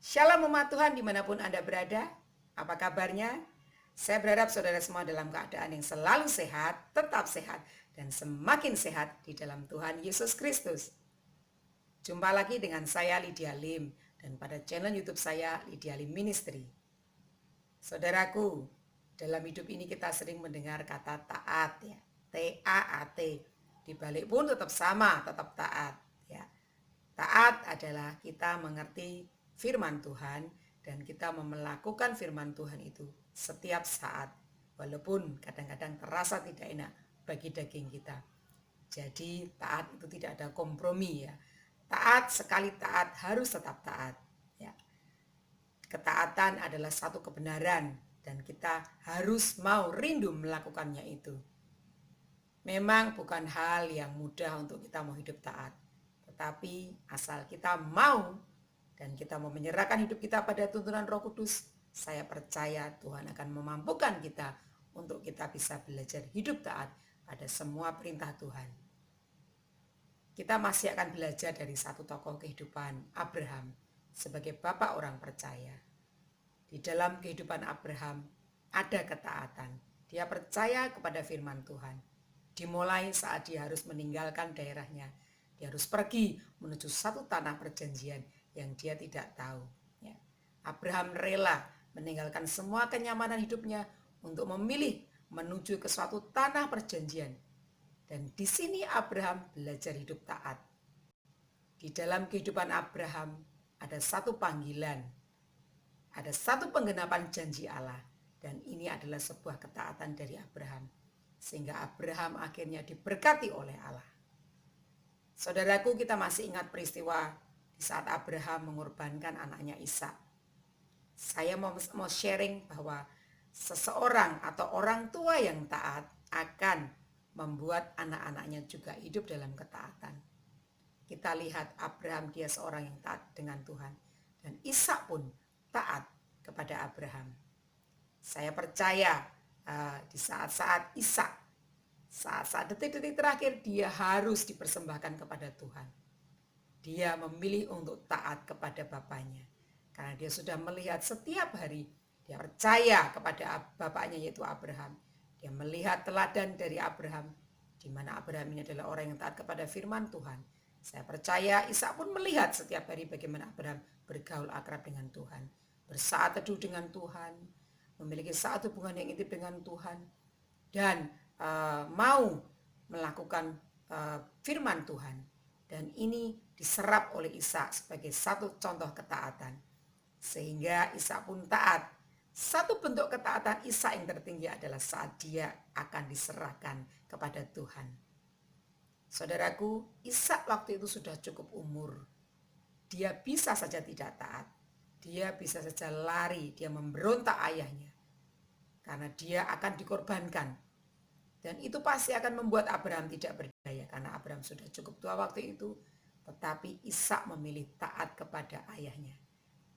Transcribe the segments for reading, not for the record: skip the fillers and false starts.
Shalom umat Tuhan dimanapun Anda berada. Apa kabarnya? Saya berharap saudara semua dalam keadaan yang selalu sehat, tetap sehat, dan semakin sehat di dalam Tuhan Yesus Kristus. Jumpa lagi dengan saya Lydia Lim dan pada channel YouTube saya Lydia Lim Ministry. Saudaraku, dalam hidup ini kita sering mendengar kata taat ya, T-A-A-T. Dibalik pun tetap sama, tetap taat ya. Taat adalah kita mengerti firman Tuhan dan kita melakukan firman Tuhan itu setiap saat, walaupun kadang-kadang terasa tidak enak bagi daging kita. Jadi taat itu tidak ada kompromi ya. Taat sekali taat harus tetap taat ya. Ketaatan adalah satu kebenaran dan kita harus mau rindu melakukannya itu. Memang bukan hal yang mudah untuk kita mau hidup taat. Tetapi asal kita mau dan kita mau menyerahkan hidup kita pada tuntunan Roh Kudus, saya percaya Tuhan akan memampukan kita untuk kita bisa belajar hidup taat pada semua perintah Tuhan. Kita masih akan belajar dari satu tokoh kehidupan, Abraham, sebagai bapak orang percaya. Di dalam kehidupan Abraham ada ketaatan. Dia percaya kepada firman Tuhan. Dimulai saat dia harus meninggalkan daerahnya. Dia harus pergi menuju satu tanah perjanjian yang dia tidak tahu. Ya. Abraham rela meninggalkan semua kenyamanan hidupnya untuk memilih menuju ke suatu tanah perjanjian. Dan di sini Abraham belajar hidup taat. Di dalam kehidupan Abraham ada satu panggilan, ada satu penggenapan janji Allah. Dan ini adalah sebuah ketaatan dari Abraham. Sehingga Abraham akhirnya diberkati oleh Allah. Saudaraku, kita masih ingat peristiwa di saat Abraham mengorbankan anaknya Ishak. Saya mau sharing bahwa seseorang atau orang tua yang taat akan membuat anak-anaknya juga hidup dalam ketaatan. Kita lihat Abraham, dia seorang yang taat dengan Tuhan. Dan Ishak pun taat kepada Abraham. Saya percaya di saat-saat Ishak, saat-saat detik-detik terakhir, dia harus dipersembahkan kepada Tuhan. Dia memilih untuk taat kepada bapaknya. Karena dia sudah melihat setiap hari, dia percaya kepada bapaknya yaitu Abraham. Dia melihat teladan dari Abraham, di mana Abraham ini adalah orang yang taat kepada firman Tuhan. Saya percaya Ishak pun melihat setiap hari bagaimana Abraham bergaul akrab dengan Tuhan, bersaat teduh dengan Tuhan, memiliki saat hubungan yang intim dengan Tuhan, dan mau melakukan firman Tuhan. Dan ini diserap oleh Ishak sebagai satu contoh ketaatan. Sehingga Ishak pun taat. Satu bentuk ketaatan Ishak yang tertinggi adalah saat dia akan diserahkan kepada Tuhan. Saudaraku, Ishak waktu itu sudah cukup umur. Dia bisa saja tidak taat. Dia bisa saja lari, dia memberontak ayahnya. Karena dia akan dikorbankan. Dan itu pasti akan membuat Abraham tidak berdaya. Karena Abraham sudah cukup tua waktu itu. Tetapi Ishak memilih taat kepada ayahnya.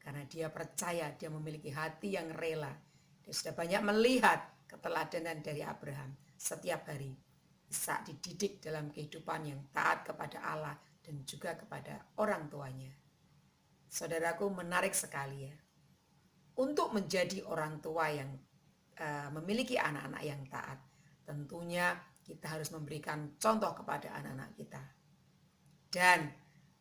Karena dia percaya, dia memiliki hati yang rela. Dia sudah banyak melihat keteladanan dari Abraham. Setiap hari Ishak dididik dalam kehidupan yang taat kepada Allah dan juga kepada orang tuanya. Saudaraku, menarik sekali ya. Untuk menjadi orang tua yang memiliki anak-anak yang taat, tentunya kita harus memberikan contoh kepada anak-anak kita. Dan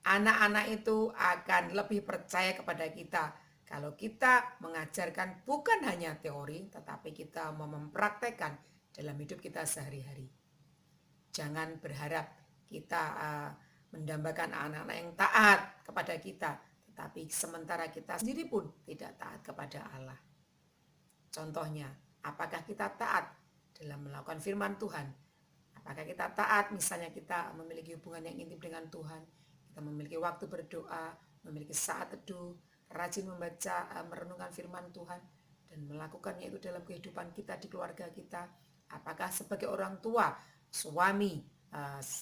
anak-anak itu akan lebih percaya kepada kita kalau kita mengajarkan bukan hanya teori, tetapi kita mau mempraktekkan dalam hidup kita sehari-hari. Jangan berharap kita mendambakan anak-anak yang taat kepada kita, tetapi sementara kita sendiri pun tidak taat kepada Allah. Contohnya, apakah kita taat dalam melakukan firman Tuhan? Apakah kita taat misalnya kita memiliki hubungan yang intim dengan Tuhan? Kita memiliki waktu berdoa, memiliki saat teduh, rajin membaca, merenungkan firman Tuhan, dan melakukannya itu dalam kehidupan kita di keluarga kita. Apakah sebagai orang tua, suami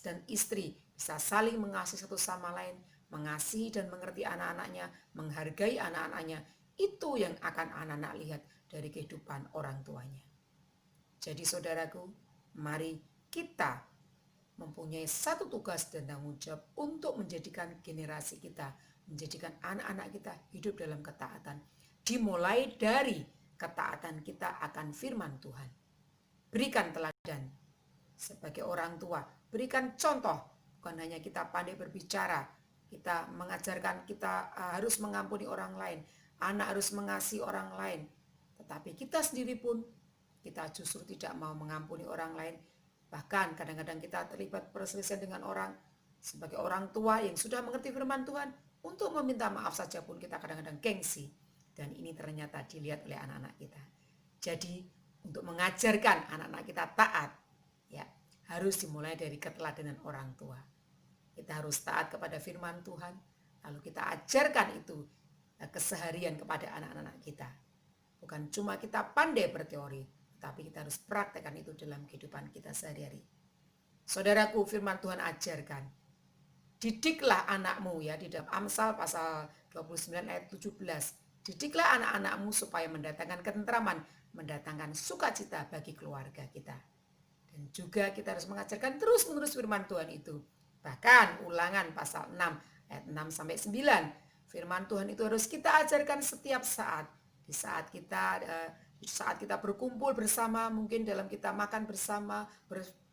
dan istri bisa saling mengasihi satu sama lain, mengasihi dan mengerti anak-anaknya, menghargai anak-anaknya? Itu yang akan anak-anak lihat dari kehidupan orang tuanya. Jadi saudaraku, mari kita mempunyai satu tugas dan tanggung jawab untuk menjadikan generasi kita menjadikan anak-anak kita hidup dalam ketaatan. Dimulai dari ketaatan kita akan firman Tuhan. Berikan teladan sebagai orang tua, berikan contoh. Bukan hanya kita pandai berbicara, kita mengajarkan kita harus mengampuni orang lain, anak harus mengasihi orang lain, tetapi kita sendiri pun kita justru tidak mau mengampuni orang lain. Bahkan kadang-kadang kita terlibat perselisihan dengan orang. Sebagai orang tua yang sudah mengerti firman Tuhan, untuk meminta maaf saja pun kita kadang-kadang gengsi. Dan ini ternyata dilihat oleh anak-anak kita. Jadi untuk mengajarkan anak-anak kita taat, ya harus dimulai dari keteladanan orang tua. Kita harus taat kepada firman Tuhan, lalu kita ajarkan itu keseharian kepada anak-anak kita. Bukan cuma kita pandai berteori, tapi kita harus praktekkan itu dalam kehidupan kita sehari-hari. Saudaraku, firman Tuhan ajarkan, didiklah anakmu, ya, di dalam Amsal pasal 29 ayat 17. Didiklah anak-anakmu supaya mendatangkan ketentraman, mendatangkan sukacita bagi keluarga kita. Dan juga kita harus mengajarkan terus-menerus firman Tuhan itu. Bahkan Ulangan pasal 6 ayat 6 sampai 9. Firman Tuhan itu harus kita ajarkan setiap saat. Di saat kita berkumpul bersama, mungkin dalam kita makan bersama,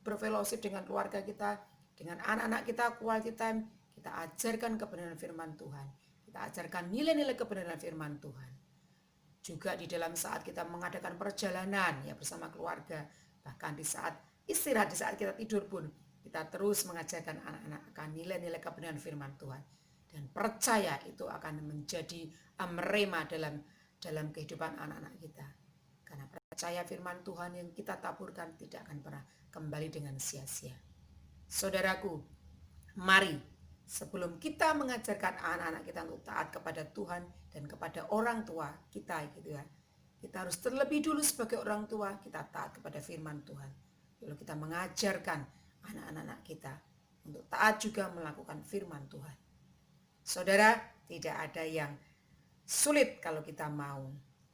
berfellowship dengan keluarga kita, dengan anak-anak kita, quality time, kita ajarkan kebenaran firman Tuhan. Kita ajarkan nilai-nilai kebenaran firman Tuhan. Juga di dalam saat kita mengadakan perjalanan, ya, bersama keluarga, bahkan di saat istirahat, di saat kita tidur pun, kita terus mengajarkan anak-anak akan nilai-nilai kebenaran firman Tuhan. Dan percaya itu akan menjadi rema dalam kehidupan anak-anak kita. Karena percaya firman Tuhan yang kita taburkan tidak akan pernah kembali dengan sia-sia. Saudaraku, mari sebelum kita mengajarkan anak-anak kita untuk taat kepada Tuhan dan kepada orang tua kita, gitu ya, kita harus terlebih dulu sebagai orang tua kita taat kepada firman Tuhan. Lalu kita mengajarkan anak-anak kita untuk taat juga melakukan firman Tuhan. Saudara, tidak ada yang sulit kalau kita mau.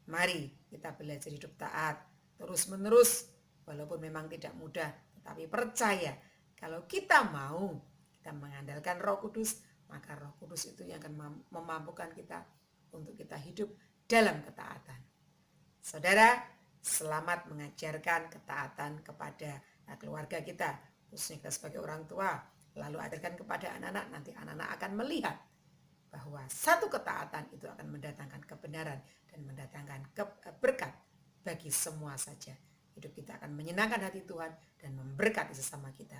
Mari kita belajar hidup taat terus-menerus, walaupun memang tidak mudah, tetapi percaya kalau kita mau, kita mengandalkan Roh Kudus, maka Roh Kudus itu yang akan memampukan kita untuk kita hidup dalam ketaatan. Saudara, selamat mengajarkan ketaatan kepada keluarga kita, khususnya kita sebagai orang tua. Lalu ajarkan kepada anak-anak, nanti anak-anak akan melihat bahwa satu ketaatan itu akan mendatangkan kebenaran dan mendatangkan berkat bagi semua saja. Hidup kita akan menyenangkan hati Tuhan dan memberkati sesama kita.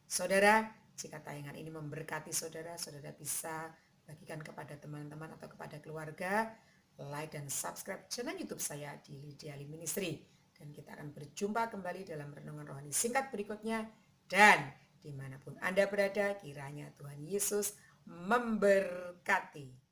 Saudara, jika tayangan ini memberkati saudara, saudara bisa bagikan kepada teman-teman atau kepada keluarga, like dan subscribe channel YouTube saya di Lydia Lim Ministry. Dan kita akan berjumpa kembali dalam renungan rohani singkat berikutnya. Dan dimanapun Anda berada, kiranya Tuhan Yesus memberkati.